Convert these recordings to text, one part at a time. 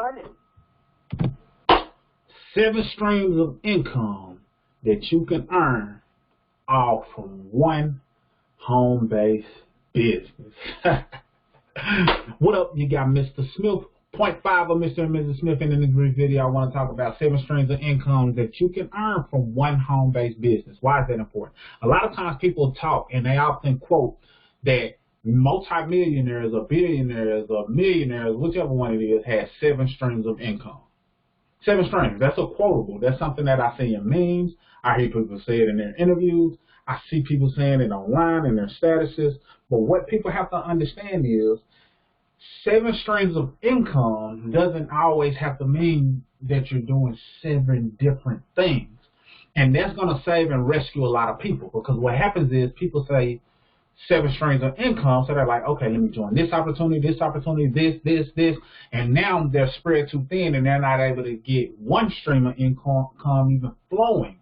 started. 7 streams of income that you can earn all from one home-based business. What up? You got Mr. Smith, 0.5 of Mr. and Mrs. Smith, and in this brief video I want to talk about 7 streams of income that you can earn from one home-based business. Why is that important? A lot of times people talk and they often quote that multimillionaires or billionaires or millionaires, whichever one it is, has 7 streams of income. 7 streams. That's a quotable. That's something that I see in memes. I hear people say it in their interviews. I see people saying it online in their statuses. But what people have to understand is 7 streams of income doesn't always have to mean that you're doing 7 different things. And that's going to save and rescue a lot of people, because what happens is people say 7 streams of income, so they're like, okay, let me join this opportunity, this, and now they're spread too thin and they're not able to get one stream of income even flowing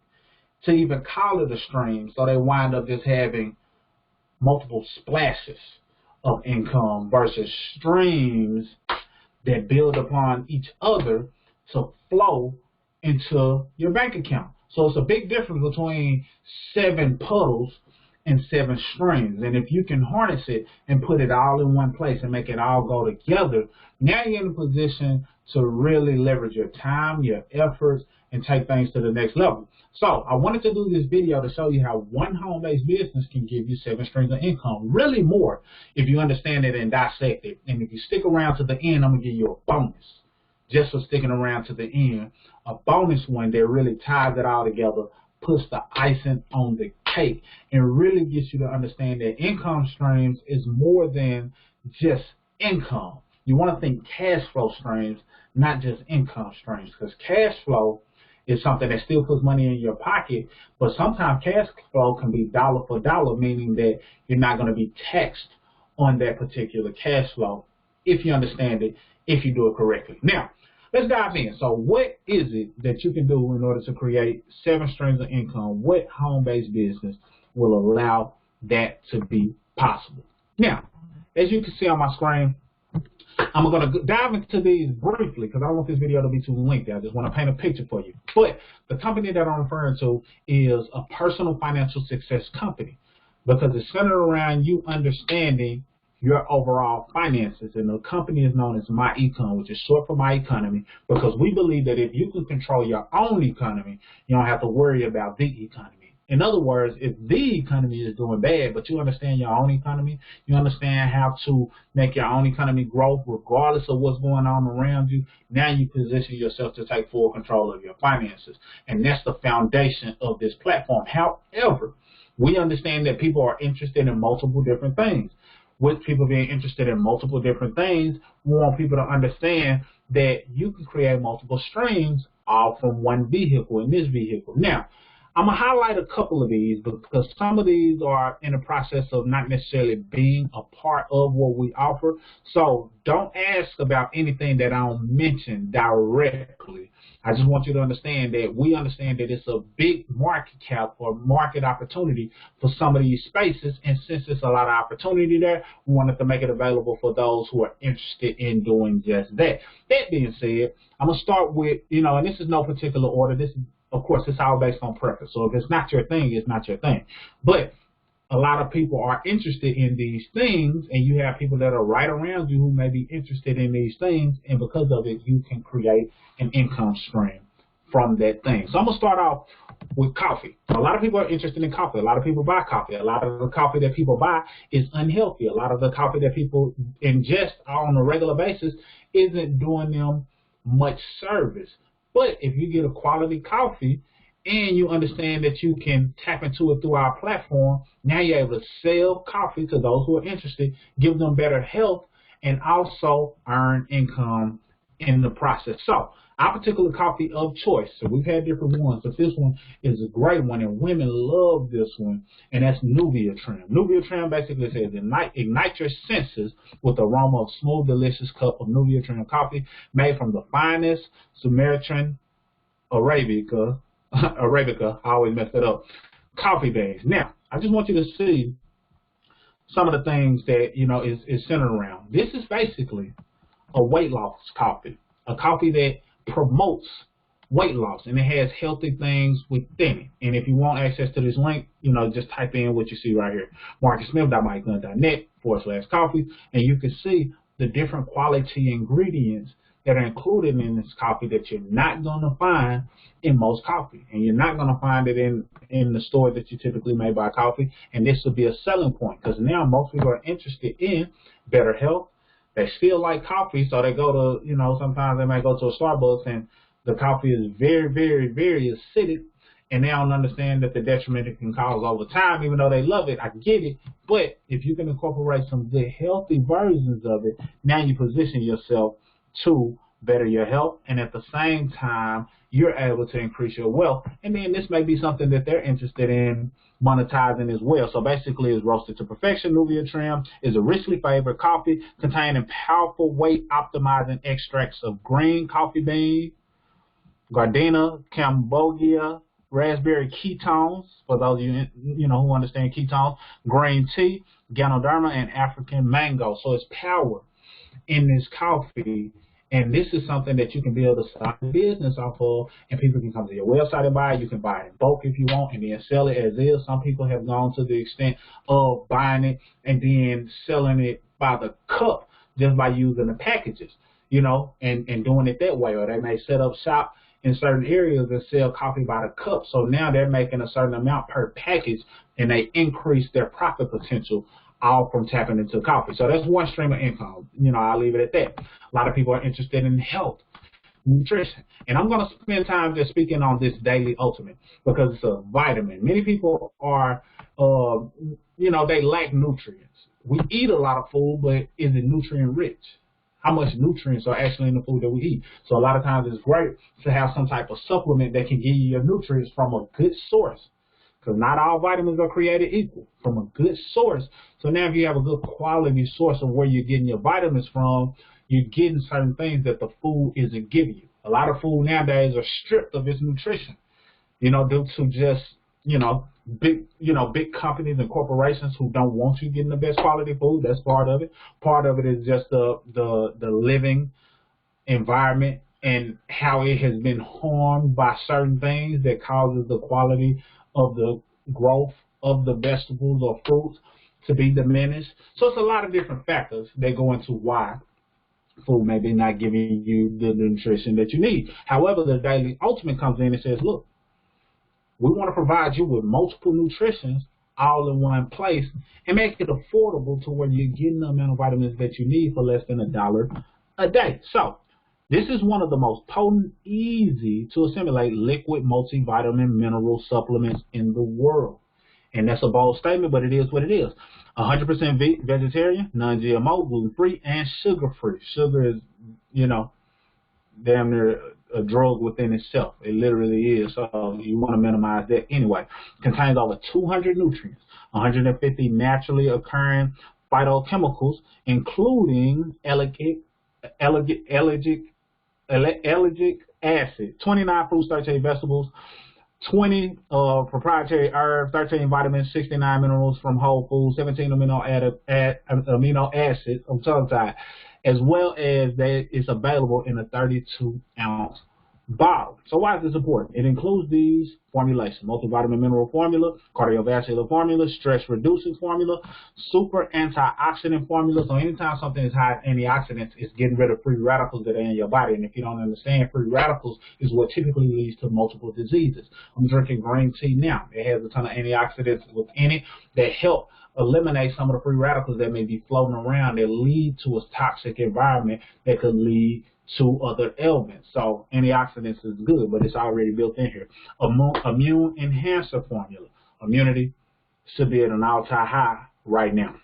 to even call it a stream, so they wind up just having multiple splashes of income versus streams that build upon each other to flow into your bank account. So it's a big difference between 7 puddles and 7 streams. And if you can harness it and put it all in one place and make it all go together, now you're in a position to really leverage your time, your efforts, and take things to the next level. So I wanted to do this video to show you how one home-based business can give you 7 streams of income. Really more if you understand it and dissect it. And if you stick around to the end, I'm going to give you a bonus just for sticking around to the end. A bonus one that really ties it all together, puts the icing on the cake, and really gets you to understand that income streams is more than just income. You want to think cash flow streams, not just income streams, because cash flow is something that still puts money in your pocket, but sometimes cash flow can be dollar for dollar, meaning that you're not going to be taxed on that particular cash flow if you understand it, if you do it correctly. Now, let's dive in. So what is it that you can do in order to create 7 streams of income? What home-based business will allow that to be possible? Now, as you can see on my screen, I'm going to dive into these briefly because I don't want this video to be too lengthy. I just want to paint a picture for you. But the company that I'm referring to is a personal financial success company, because it's centered around you understanding your overall finances. And the company is known as My Econ, which is short for My Economy, because we believe that if you can control your own economy, you don't have to worry about the economy. In other words, if the economy is doing bad, but you understand your own economy, you understand how to make your own economy grow regardless of what's going on around you, now you position yourself to take full control of your finances. And that's the foundation of this platform. However, we understand that people are interested in multiple different things. With people being interested in multiple different things, we want people to understand that you can create multiple streams all from one vehicle, in this vehicle. Now, I'm going to highlight a couple of these because some of these are in the process of not necessarily being a part of what we offer. So don't ask about anything that I don't mention directly. I just want you to understand that we understand that it's a big market cap or market opportunity for some of these spaces. And since there's a lot of opportunity there, we wanted to make it available for those who are interested in doing just that. That being said, I'm going to start with, and this is no particular order. This is, of course, it's all based on preference. So if it's not your thing, it's not your thing. But a lot of people are interested in these things, and you have people that are right around you who may be interested in these things, and because of it, you can create an income stream from that thing. So I'm going to start off with coffee. A lot of people are interested in coffee. A lot of people buy coffee. A lot of the coffee that people buy is unhealthy. A lot of the coffee that people ingest on a regular basis isn't doing them much service. But if you get a quality coffee and you understand that you can tap into it through our platform, now you're able to sell coffee to those who are interested, give them better health, and also earn income in the process. So our particular coffee of choice, so we've had different ones, but this one is a great one, and women love this one, and that's Nubia Trim. Nubia Trim basically says, ignite your senses with the aroma of smooth, delicious cup of Nubia Trim coffee made from the finest Sumatran Arabica, I always mess it up, coffee beans. Now, I just want you to see some of the things that, is centered around. This is basically a weight loss coffee. a coffee that promotes weight loss, and it has healthy things within it. And if you want access to this link, just type in what you see right here, marcussmith.mygun.net/coffee, and you can see the different quality ingredients that are included in this coffee that you're not going to find in most coffee, and you're not going to find it in the store that you typically may buy coffee. And this will be a selling point, because now most people are interested in better health. They still like coffee, so they go to, sometimes they might go to a Starbucks and the coffee is very, very, very acidic, and they don't understand that the detriment it can cause over time. Even though they love it, I get it, but if you can incorporate some good healthy versions of it, now you position yourself to better your health, and at the same time you're able to increase your wealth. And then this may be something that they're interested in monetizing as well. So basically, it's roasted to perfection. Nuvia Trim is a richly flavored coffee containing powerful weight optimizing extracts of green coffee bean, Gardenia, Cambogia, raspberry ketones, for those of you who understand ketones, green tea, Ganoderma, and African mango. So it's power in this coffee, and this is something that you can build a start business off of, and people can come to your website and buy it. You can buy it in bulk if you want, and then sell it as is. Some people have gone to the extent of buying it and then selling it by the cup just by using the packages, and doing it that way. Or they may set up shop in certain areas and sell coffee by the cup. So now they're making a certain amount per package, and they increase their profit potential all from tapping into coffee. So that's one stream of income. I'll leave it at that. A lot of people are interested in health, nutrition, and I'm going to spend time just speaking on this Daily Ultimate because it's a vitamin. Many people are, they lack nutrients. We eat a lot of food, but is it nutrient rich? How much nutrients are actually in the food that we eat? So a lot of times it's great to have some type of supplement that can give you your nutrients from a good source, because not all vitamins are created equal, from a good source. So now if you have a good quality source of where you're getting your vitamins from, you're getting certain things that the food isn't giving you. A lot of food nowadays are stripped of its nutrition, due to just, big companies and corporations who don't want you getting the best quality food. That's part of it. Part of it is just the living environment and how it has been harmed by certain things that causes the quality of the growth of the vegetables or fruits to be diminished. So it's a lot of different factors that go into why food may be not giving you the nutrition that you need. However, the Daily Ultimate comes in and says, look, we want to provide you with multiple nutritions all in one place and make it affordable to where you're getting the amount of vitamins that you need for less than $1 a day. So this is one of the most potent, easy to assimilate liquid multivitamin mineral supplements in the world. And that's a bold statement, but it is what it is. 100% vegetarian, non-GMO, gluten-free, and sugar-free. Sugar is, damn near a drug within itself. It literally is. So you want to minimize that anyway. Contains over 200 nutrients, 150 naturally occurring phytochemicals, including allergic acid, 29 fruits, 13 vegetables, 20 proprietary herbs, 13 vitamins, 69 minerals from whole foods, 17 amino acids, I'm tongue-tied, as well as that it's available in a 32-ounce bottle. So why is this important? It includes these formulations: multivitamin mineral formula, cardiovascular formula, stress reducing formula, super antioxidant formula. So anytime something is high in antioxidants, it's getting rid of free radicals that are in your body. And if you don't understand, free radicals is what typically leads to multiple diseases. I'm drinking green tea now. It has a ton of antioxidants within it that help eliminate some of the free radicals that may be floating around that lead to a toxic environment that could lead to other ailments. So antioxidants is good, but it's already built in here. Immune enhancer formula. Immunity should be at an all-time high right now.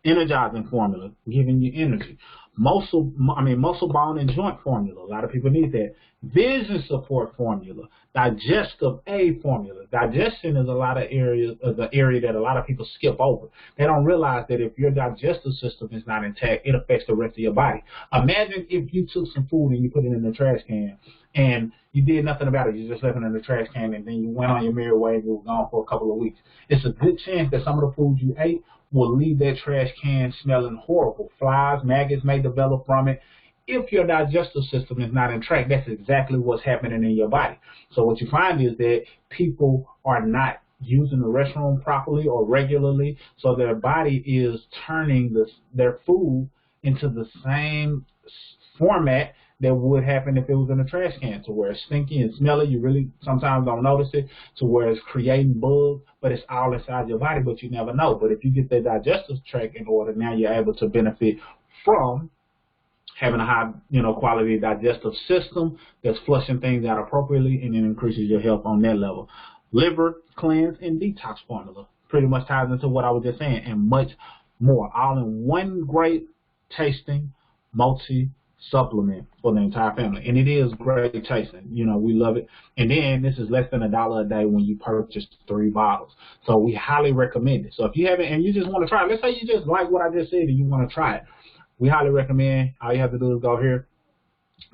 Energizing formula, giving you energy. Muscle bone and joint formula. A lot of people need that. Vision support formula. Digestive aid formula. Digestion is the area that a lot of people skip over. They don't realize that if your digestive system is not intact, it affects the rest of your body. Imagine if you took some food and you put it in the trash can and you did nothing about it. You just left it in the trash can and then you went on your merry way and you were gone for a couple of weeks. It's a good chance that some of the food you ate will leave that trash can smelling horrible. Flies, maggots may develop from it. if your digestive system is not in track, that's exactly what's happening in your body. So what you find is that people are not using the restroom properly or regularly, so their body is turning their food into the same format that would happen if it was in a trash can, to where it's stinky and smelly. You really sometimes don't notice it, to where it's creating bugs, but it's all inside your body, but you never know. But if you get the digestive tract in order, now you're able to benefit from having a high, quality digestive system that's flushing things out appropriately, and it increases your health on that level. Liver cleanse and detox formula pretty much ties into what I was just saying, and much more, all in one great tasting multi-supplement for the entire family. And it is great tasting. We love it. And then this is less than $1 a day when you purchase 3 bottles. So we highly recommend it. So if you haven't and you just want to try it, let's say you just like what I just said and you want to try it, we highly recommend. All you have to do is go here,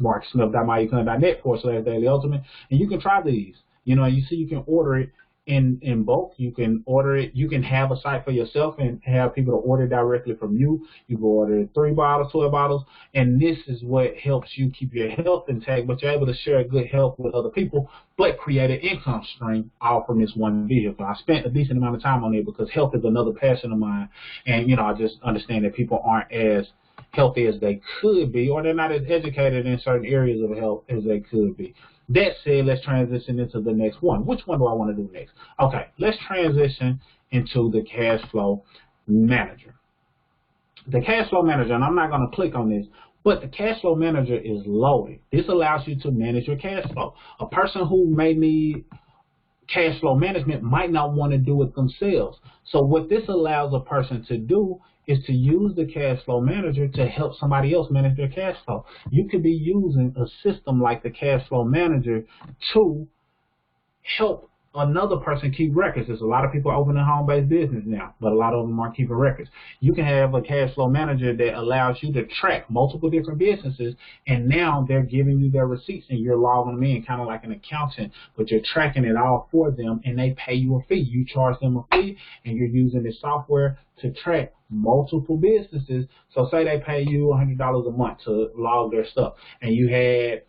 marksmith.myecon.net/dailyultimate, and you can try these. You see you can order it in bulk. You can order it. You can have a site for yourself and have people to order directly from you. You can order 3 bottles, 12 bottles, and this is what helps you keep your health intact, but you're able to share good health with other people, but create an income stream all from this one vehicle. I spent a decent amount of time on it because health is another passion of mine, and I just understand that people aren't as healthy as they could be, or they're not as educated in certain areas of health as they could be. That said, let's transition into the next one. Which one do I want to do next? Okay, let's transition into the cash flow manager. The cash flow manager, and I'm not going to click on this, but the cash flow manager is loaded. This allows you to manage your cash flow. A person who may need cash flow management might not want to do it themselves. So what this allows a person to do is to use the cash flow manager to help somebody else manage their cash flow. You could be using a system like the cash flow manager to help another person keep records. There's a lot of people opening home-based business now, but a lot of them aren't keeping records. You can have a cash flow manager that allows you to track multiple different businesses, and now they're giving you their receipts, and you're logging them in kind of like an accountant, but you're tracking it all for them, and they pay you a fee. You charge them a fee, and you're using this software to track multiple businesses. So say they pay you $100 a month to log their stuff, and you had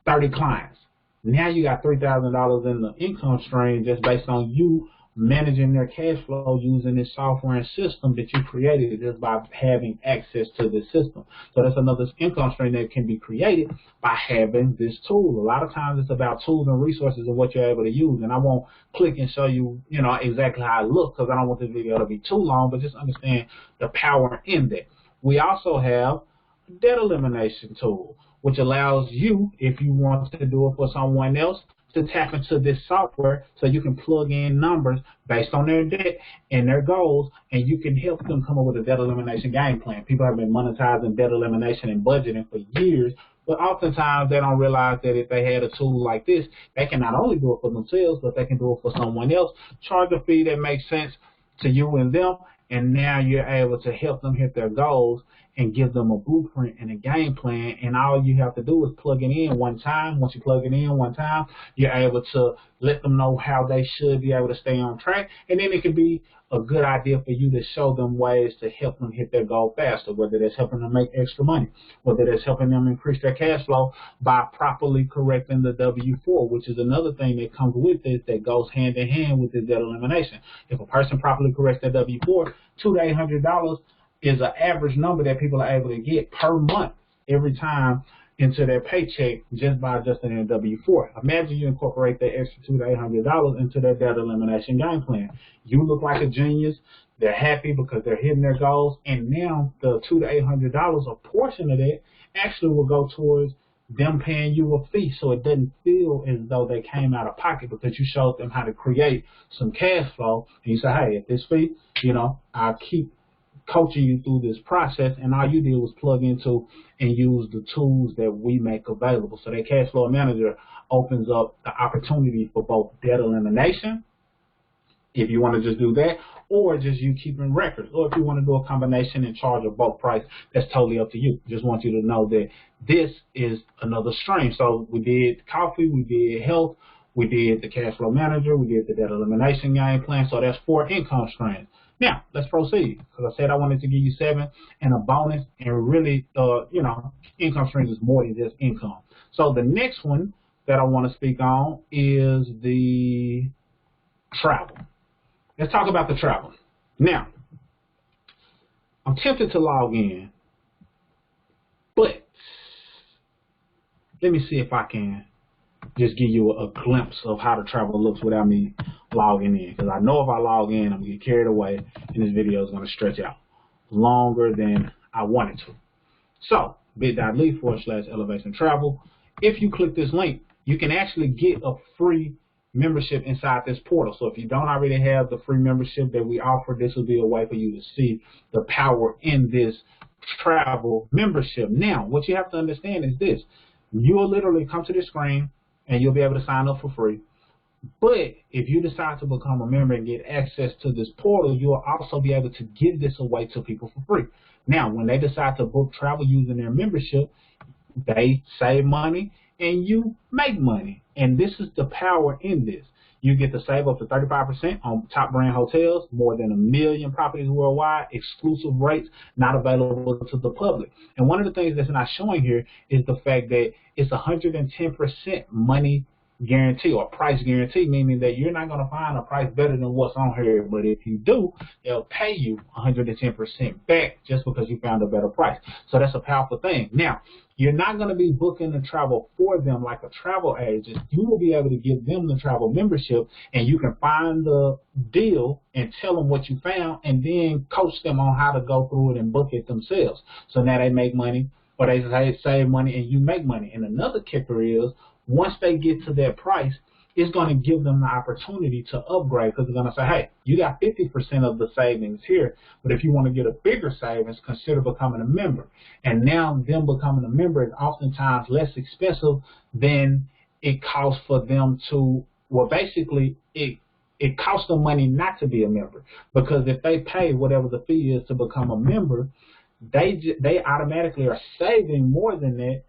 30 clients. Now you got $3,000 in the income stream just based on you managing their cash flow using this software and system that you created just by having access to this system. So that's another income stream that can be created by having this tool. A lot of times it's about tools and resources and what you're able to use. And I won't click and show you, exactly how it looks because I don't want this video to be too long, but just understand the power in that. We also have a debt elimination tool, which allows you, if you want to do it for someone else, to tap into this software so you can plug in numbers based on their debt and their goals, and you can help them come up with a debt elimination game plan. People have been monetizing debt elimination and budgeting for years, but oftentimes they don't realize that if they had a tool like this, they can not only do it for themselves, but they can do it for someone else, charge a fee that makes sense to you and them, and now you're able to help them hit their goals and give them a blueprint and a game plan, and all you have to do is plug it in one time. Once you plug it in one time, you're able to let them know how they should be able to stay on track, and then it could be a good idea for you to show them ways to help them hit their goal faster, whether that's helping them make extra money, whether that's helping them increase their cash flow by properly correcting the W-4, which is another thing that comes with this that goes hand in hand with the debt elimination. If a person properly corrects their W-4, $200 to $800 is an average number that people are able to get per month every time into their paycheck just by adjusting their W-4. Imagine you incorporate that extra $200 to $800 into their debt elimination game plan. You look like a genius. They're happy because they're hitting their goals, and now the $200 to $800, a portion of that actually will go towards them paying you a fee, so it doesn't feel as though they came out of pocket because you showed them how to create some cash flow, and you say, hey, at this fee, I'll keep coaching you through this process, and all you did was plug into and use the tools that we make available. So that cash flow manager opens up the opportunity for both debt elimination, if you want to just do that, or just you keeping records, or if you want to do a combination and charge a bulk price, that's totally up to you. Just want you to know that this is another stream. So we did coffee, we did health, we did the cash flow manager, we did the debt elimination game plan. So that's 4 income streams. Now, let's proceed, because I said I wanted to give you 7 and a bonus, and really, income streams is more than just income. So the next one that I want to speak on is the travel. Let's talk about the travel. Now, I'm tempted to log in, but let me see if I can just give you a glimpse of how the travel looks without me logging in. Because I know if I log in, I'm going to get carried away, and this video is going to stretch out longer than I want it to. So, bit.ly/elevation travel. If you click this link, you can actually get a free membership inside this portal. So if you don't already have the free membership that we offer, this will be a way for you to see the power in this travel membership. Now, what you have to understand is this. You'll literally come to the screen and you'll be able to sign up for free. But if you decide to become a member and get access to this portal, you'll also be able to give this away to people for free. Now, when they decide to book travel using their membership, they save money and you make money. And this is the power in this. You get to save up to 35% on top brand hotels, more than 1 million properties worldwide, exclusive rates not available to the public. And one of the things that's not showing here is the fact that it's 110% money guarantee or price guarantee, meaning that you're not going to find a price better than what's on here. But if you do, they'll pay you 110% back just because you found a better price. So that's a powerful thing. Now, you're not going to be booking the travel for them like a travel agent. You will be able to give them the travel membership, and you can find the deal and tell them what you found, and then coach them on how to go through it and book it themselves. So now they make money, or they save money, and you make money. And another kicker is, once they get to that price, it's going to give them the opportunity to upgrade, because they're going to say, hey, you got 50% of the savings here, but if you want to get a bigger savings, consider becoming a member. And now them becoming a member is oftentimes less expensive than it costs for them to, well, basically, it costs them money not to be a member, because if they pay whatever the fee is to become a member, they automatically are saving more than that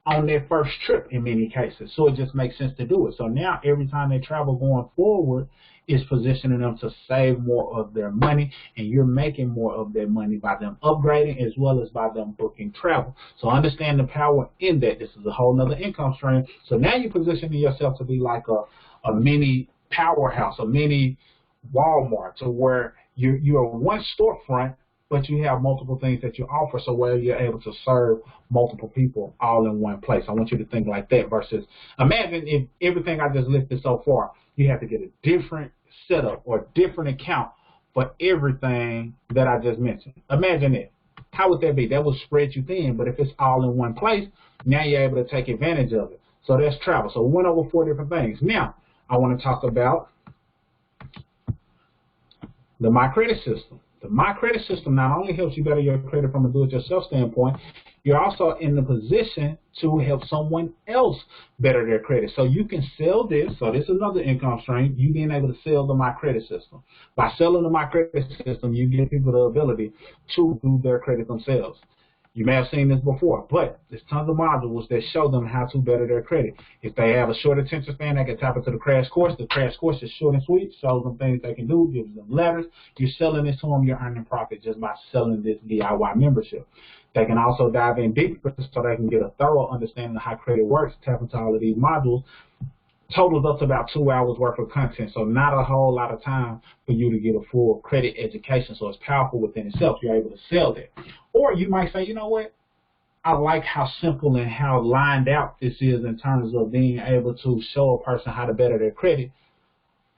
on their first trip in many cases. So it just makes sense to do it. So now every time they travel going forward, it's positioning them to save more of their money, and you're making more of their money by them upgrading as well as by them booking travel. So understand the power in that. This is a whole nother income stream. So now you're positioning yourself to be like a mini powerhouse, a mini Walmart, to where you're one storefront, but you have multiple things that you offer, so where you're able to serve multiple people all in one place. I want you to think like that versus, imagine if everything I just listed so far, you have to get a different setup or different account for everything that I just mentioned. Imagine it. How would that be? That would spread you thin, but if it's all in one place, now you're able to take advantage of it. So that's travel. So we went over 4 different things. Now, I want to talk about the My Credit system. The My Credit system not only helps you better your credit from a do-it-yourself standpoint, you're also in the position to help someone else better their credit. So you can sell this. So this is another income stream. You being able to sell the My Credit system. By selling the My Credit system, you give people the ability to do their credit themselves. You may have seen this before, but there's tons of modules that show them how to better their credit. If they have a short attention span, they can tap into the crash course. The crash course is short and sweet, shows them things they can do, gives them letters. You're selling this to them, you're earning profit just by selling this DIY membership. They can also dive in deeper so they can get a thorough understanding of how credit works, tap into all of these modules. Totals up to about 2 hours worth of content, so not a whole lot of time for you to get a full credit education. So it's powerful within itself. You're able to sell that. Or you might say, you know what? I like how simple and how lined out this is in terms of being able to show a person how to better their credit.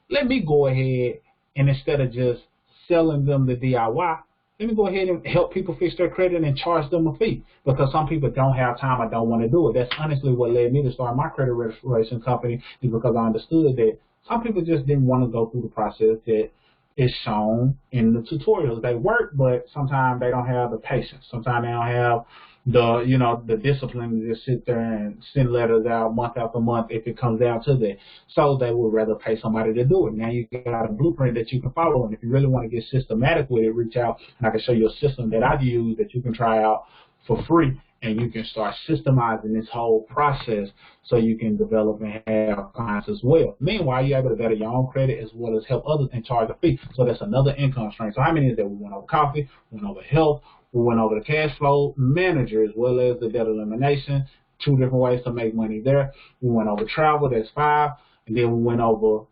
Let me go ahead and, instead of just selling them the DIY, let me go ahead and help people fix their credit and charge them a fee, because some people don't have time or don't want to do it. That's honestly what led me to start my credit restoration company, is because I understood that some people just didn't want to go through the process that is shown in the tutorials. They work, but sometimes they don't have the patience. Sometimes they don't have the discipline to just sit there and send letters out month after month if it comes down to that. So they would rather pay somebody to do it. Now you got a blueprint that you can follow, and if you really want to get systematic with it, reach out and I can show you a system that I've used that you can try out for free and you can start systemizing this whole process so you can develop and have clients as well. Meanwhile, you're able to better your own credit as well as help others and charge a fee. So that's another income stream. So how many is that? We went over coffee, we went over health, we went over the cash flow manager as well as the debt elimination, 2 different ways to make money there. We went over travel, that's 5, and then we went over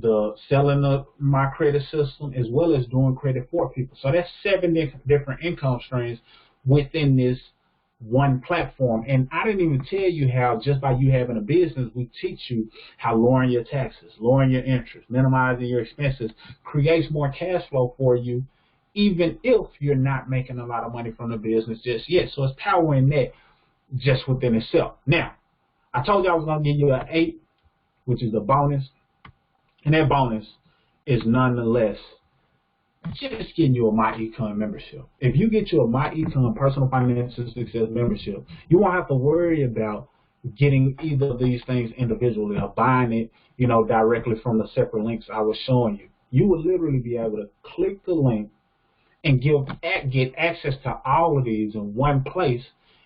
the selling of my credit system as well as doing credit for people. So that's 7 different income streams within this one platform. And I didn't even tell you how just by you having a business, we teach you how lowering your taxes, lowering your interest, minimizing your expenses creates more cash flow for you, even if you're not making a lot of money from the business just yet. So it's power in that just within itself. Now, I told you I was going to give you an 8, which is a bonus. And that bonus is nonetheless just getting you a MyEcon membership. If you get you a MyEcon Personal Financial Success membership, you won't have to worry about getting either of these things individually or buying it, directly from the separate links I was showing you. You will literally be able to click the link and get access to all of these in one place.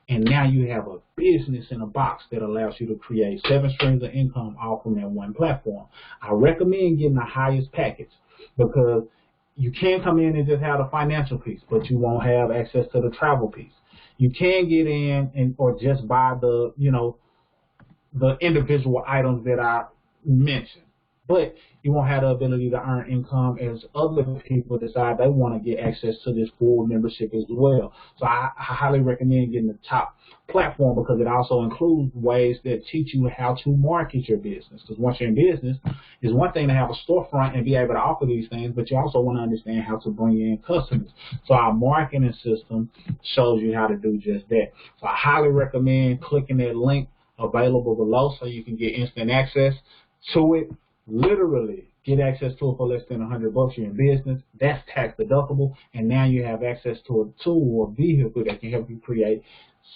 And now you have a business in a box that allows you to create 7 streams of income all from that one platform. I recommend getting the highest package because you can come in and just have the financial piece, but you won't have access to the travel piece. You can get in or just buy the, the individual items that I mentioned, but you won't have the ability to earn income as other people decide they want to get access to this full membership as well. So I highly recommend getting the top platform because it also includes ways that teach you how to market your business. Because once you're in business, it's one thing to have a storefront and be able to offer these things, but you also want to understand how to bring in customers. So our marketing system shows you how to do just that. So I highly recommend clicking that link available below so you can get instant access to it. Literally get access to it for less than $100. You're in business, that's tax deductible, and now you have access to a tool or vehicle that can help you create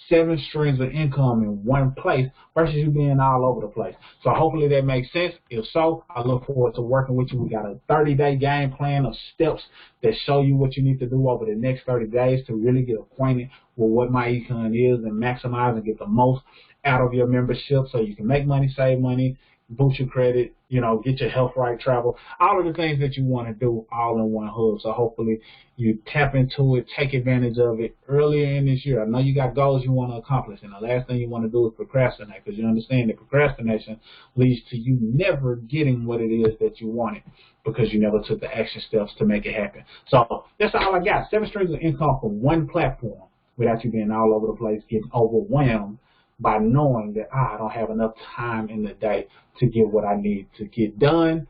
7 streams of income in one place versus you being all over the place. So hopefully that makes sense. If so, I look forward to working with you. We got a 30-day game plan of steps that show you what you need to do over the next 30 days to really get acquainted with what MyEcon is and maximize and get the most out of your membership so you can make money, save money, boost your credit, get your health right, travel, all of the things that you want to do all in one hub. So hopefully you tap into it, take advantage of it earlier in this year. I know you got goals you want to accomplish, and the last thing you want to do is procrastinate because you understand that procrastination leads to you never getting what it is that you wanted because you never took the action steps to make it happen. So that's all I got. 7 streams of income from one platform without you being all over the place, getting overwhelmed by knowing that I don't have enough time in the day to get what I need to get done.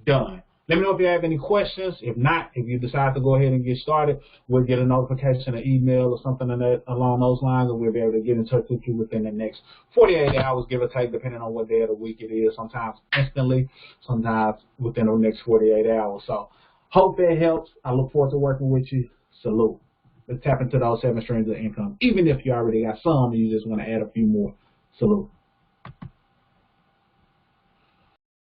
Let me know if you have any questions. If not, if you decide to go ahead and get started, we'll get a notification, an email or something along those lines, and we'll be able to get in touch with you within the next 48 hours, give or take, depending on what day of the week it is. Sometimes instantly, sometimes within the next 48 hours. So hope that helps. I look forward to working with you. Salute. Let's tap into those 7 streams of income. Even if you already got some, you just want to add a few more. Salute.